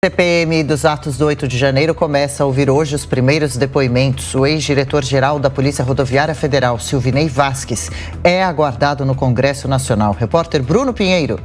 A CPMI dos atos do 8 de janeiro começa a ouvir hoje os primeiros depoimentos. O ex-diretor-geral da Polícia Rodoviária Federal, Silvinei Vasquez, é aguardado no Congresso Nacional. Repórter Bruno Pinheiro.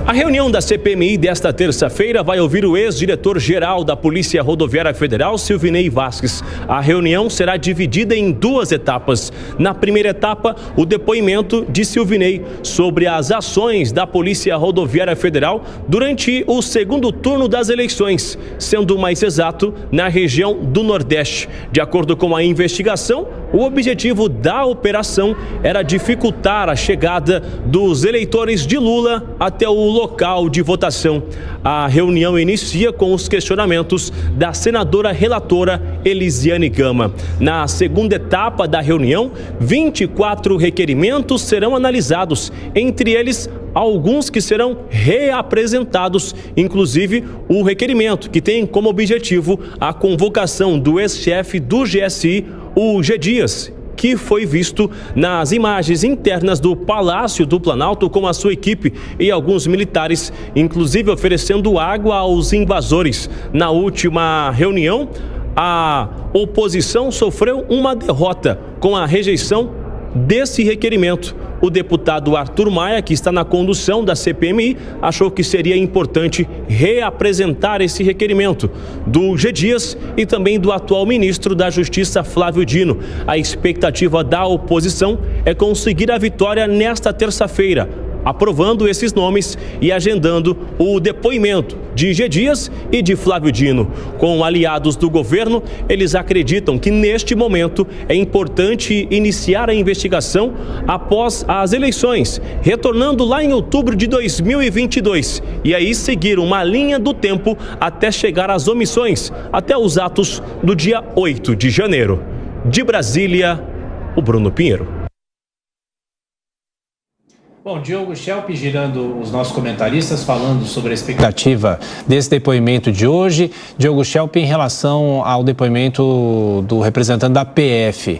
A reunião da CPMI desta terça-feira vai ouvir o ex-diretor-geral da Polícia Rodoviária Federal, Silvinei Vasquez. A reunião será dividida em duas etapas. Na primeira etapa, o depoimento de Silvinei sobre as ações da Polícia Rodoviária Federal durante o segundo turno das eleições, sendo mais exato, na região do Nordeste. De acordo com a investigação, o objetivo da operação era dificultar a chegada dos eleitores de Lula até o local de votação. A reunião inicia com os questionamentos da senadora relatora Elisiane Gama. Na segunda etapa da reunião, 24 requerimentos serão analisados, entre eles alguns que serão reapresentados, inclusive o requerimento que tem como objetivo a convocação do ex-chefe do GSI, o G. Dias, que foi visto nas imagens internas do Palácio do Planalto com a sua equipe e alguns militares, inclusive oferecendo água aos invasores. Na última reunião, a oposição sofreu uma derrota com a rejeição desse requerimento. O deputado Arthur Maia, que está na condução da CPMI, achou que seria importante reapresentar esse requerimento do G. Dias e também do atual ministro da Justiça, Flávio Dino. A expectativa da oposição é conseguir a vitória nesta terça-feira, aprovando esses nomes e agendando o depoimento de G. Dias e de Flávio Dino. Com aliados do governo, eles acreditam que neste momento é importante iniciar a investigação após as eleições, retornando lá em outubro de 2022, e aí seguir uma linha do tempo até chegar às omissões, até os atos do dia 8 de janeiro. De Brasília, o Bruno Pinheiro. Bom, Diogo Schelp girando os nossos comentaristas, falando sobre a expectativa desse depoimento de hoje. Diogo Schelp, em relação ao depoimento do representante da PF,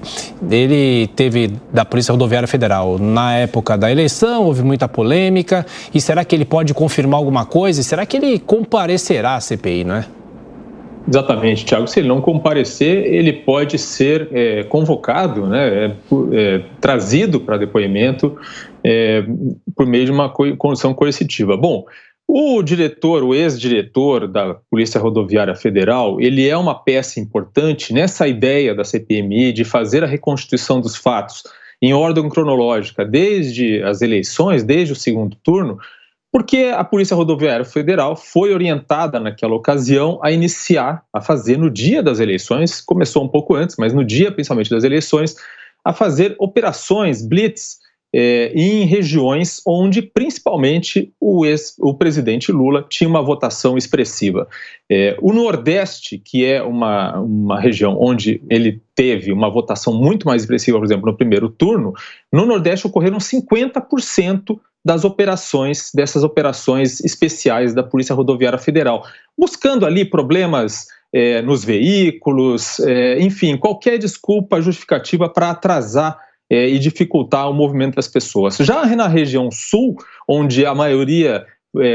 ele teve da Polícia Rodoviária Federal na época da eleição, houve muita polêmica, e será que ele pode confirmar alguma coisa? E será que ele comparecerá à CPI, não é? Exatamente, Thiago. Se ele não comparecer, ele pode ser convocado, né, trazido para depoimento por meio de uma condição coercitiva. Bom, o ex-diretor da Polícia Rodoviária Federal, ele é uma peça importante nessa ideia da CPMI de fazer a reconstituição dos fatos em ordem cronológica desde as eleições, desde o segundo turno, porque a Polícia Rodoviária Federal foi orientada naquela ocasião a iniciar, a fazer no dia das eleições, começou um pouco antes, mas no dia principalmente das eleições, a fazer operações blitz em regiões onde principalmente o presidente Lula tinha uma votação expressiva. O Nordeste, que é uma região onde ele teve uma votação muito mais expressiva, por exemplo, no primeiro turno, no Nordeste ocorreram 50% dessas operações especiais da Polícia Rodoviária Federal, buscando ali problemas nos veículos, enfim, qualquer desculpa justificativa para atrasar e dificultar o movimento das pessoas. Já na região sul, onde a maioria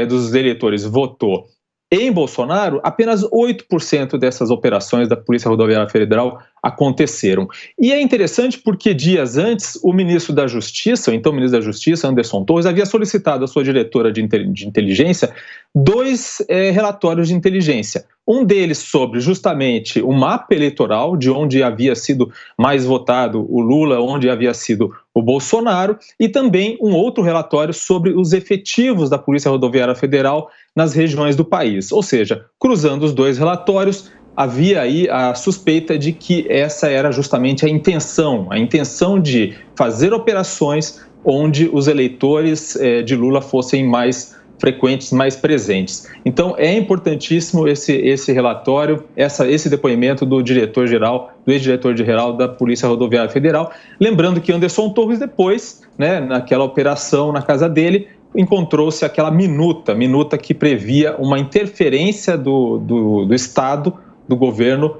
dos eleitores votou em Bolsonaro, apenas 8% dessas operações da Polícia Rodoviária Federal aconteceram. E é interessante porque dias antes, o ministro da Justiça, o então ministro da Justiça, Anderson Torres, havia solicitado à sua diretora de inteligência 2 relatórios de inteligência. Um deles sobre justamente o mapa eleitoral, de onde havia sido mais votado o Lula, onde havia sido o Bolsonaro, e também um outro relatório sobre os efetivos da Polícia Rodoviária Federal nas regiões do país. Ou seja, cruzando os 2 relatórios, havia aí a suspeita de que essa era justamente a intenção de fazer operações onde os eleitores de Lula fossem mais frequentes, mais presentes. Então é importantíssimo esse relatório, esse depoimento do ex-diretor-geral da Polícia Rodoviária Federal. Lembrando que Anderson Torres depois, né, naquela operação na casa dele, encontrou-se aquela minuta que previa uma interferência do Estado, do governo,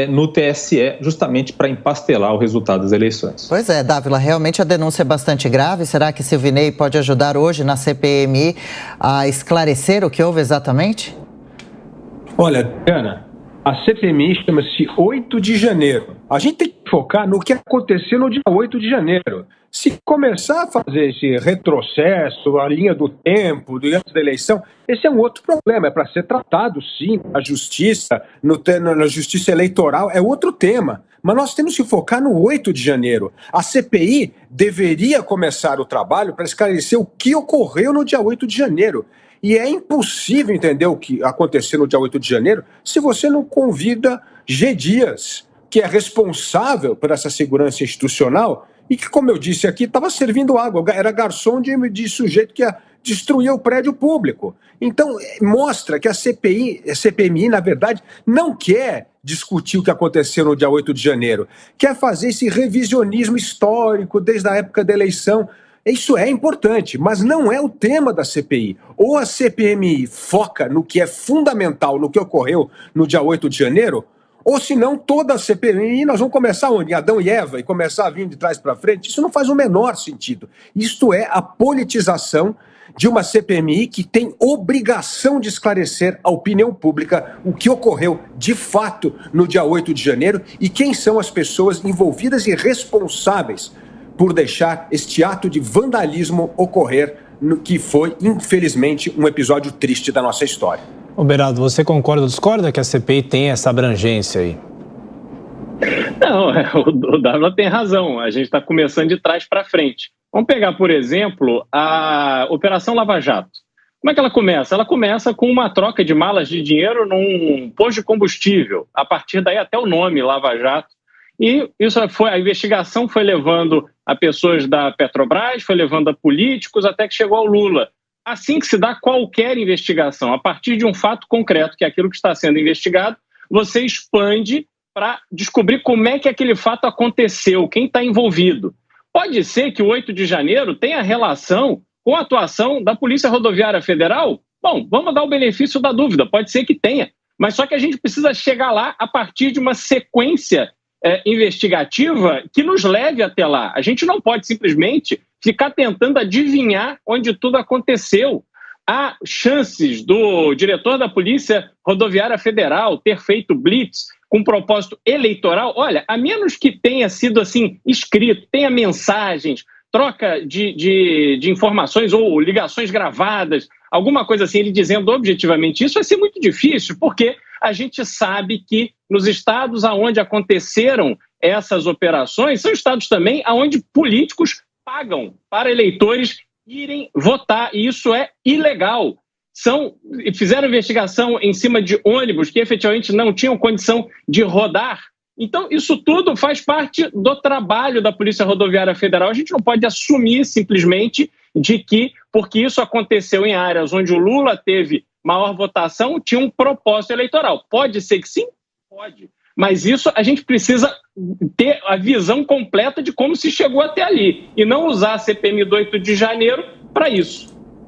no TSE, justamente para empastelar o resultado das eleições. Pois é, Dávila, realmente a denúncia é bastante grave. Será que Silvinei pode ajudar hoje na CPMI a esclarecer o que houve exatamente? Olha, Ana, a CPMI chama-se 8 de janeiro. A gente tem que focar no que aconteceu no dia 8 de janeiro. Se começar a fazer esse retrocesso, a linha do tempo, antes da eleição, esse é um outro problema. É para ser tratado, sim, na justiça, na justiça eleitoral, é outro tema. Mas nós temos que focar no 8 de janeiro. A CPI deveria começar o trabalho para esclarecer o que ocorreu no dia 8 de janeiro. E é impossível entender o que aconteceu no dia 8 de janeiro se você não convida G. Dias, que é responsável por essa segurança institucional e que, como eu disse aqui, estava servindo água, era garçom de sujeito que ia destruir o prédio público. Então, mostra que a CPMI, na verdade, não quer discutir o que aconteceu no dia 8 de janeiro, quer fazer esse revisionismo histórico desde a época da eleição. Isso é importante, mas não é o tema da CPI. Ou a CPMI foca no que é fundamental, no que ocorreu no dia 8 de janeiro, ou senão toda a CPMI, nós vamos começar onde? Em Adão e Eva, e começar a vir de trás para frente. Isso não faz o menor sentido. Isto é a politização de uma CPMI que tem obrigação de esclarecer à opinião pública o que ocorreu de fato no dia 8 de janeiro e quem são as pessoas envolvidas e responsáveis por deixar este ato de vandalismo ocorrer, no que foi, infelizmente, um episódio triste da nossa história. Ô Beraldo, você concorda ou discorda que a CPI tem essa abrangência aí? Não, o Dávila tem razão. A gente está começando de trás para frente. Vamos pegar, por exemplo, a Operação Lava Jato. Como é que ela começa? Ela começa com uma troca de malas de dinheiro num posto de combustível. A partir daí até o nome, Lava Jato. E isso a investigação foi levando a pessoas da Petrobras, foi levando a políticos, até que chegou ao Lula. Assim que se dá qualquer investigação, a partir de um fato concreto, que é aquilo que está sendo investigado, você expande para descobrir como é que aquele fato aconteceu, quem está envolvido. Pode ser que o 8 de janeiro tenha relação com a atuação da Polícia Rodoviária Federal? Bom, vamos dar o benefício da dúvida, pode ser que tenha. Mas só que a gente precisa chegar lá a partir de uma sequência investigativa que nos leve até lá. A gente não pode simplesmente ficar tentando adivinhar onde tudo aconteceu. Há chances do diretor da Polícia Rodoviária Federal ter feito blitz com propósito eleitoral. Olha, a menos que tenha sido assim escrito, tenha mensagens, troca de informações ou ligações gravadas, alguma coisa assim, ele dizendo objetivamente isso, vai ser muito difícil, porque a gente sabe que nos estados onde aconteceram essas operações, são estados também onde políticos pagam para eleitores irem votar, e isso é ilegal. Fizeram investigação em cima de ônibus que efetivamente não tinham condição de rodar. Então, isso tudo faz parte do trabalho da Polícia Rodoviária Federal. A gente não pode assumir simplesmente de que, porque isso aconteceu em áreas onde o Lula teve maior votação, tinha um propósito eleitoral. Pode ser que sim? Pode. Mas isso a gente precisa ter a visão completa de como se chegou até ali e não usar a CPMI do 8 de janeiro para isso.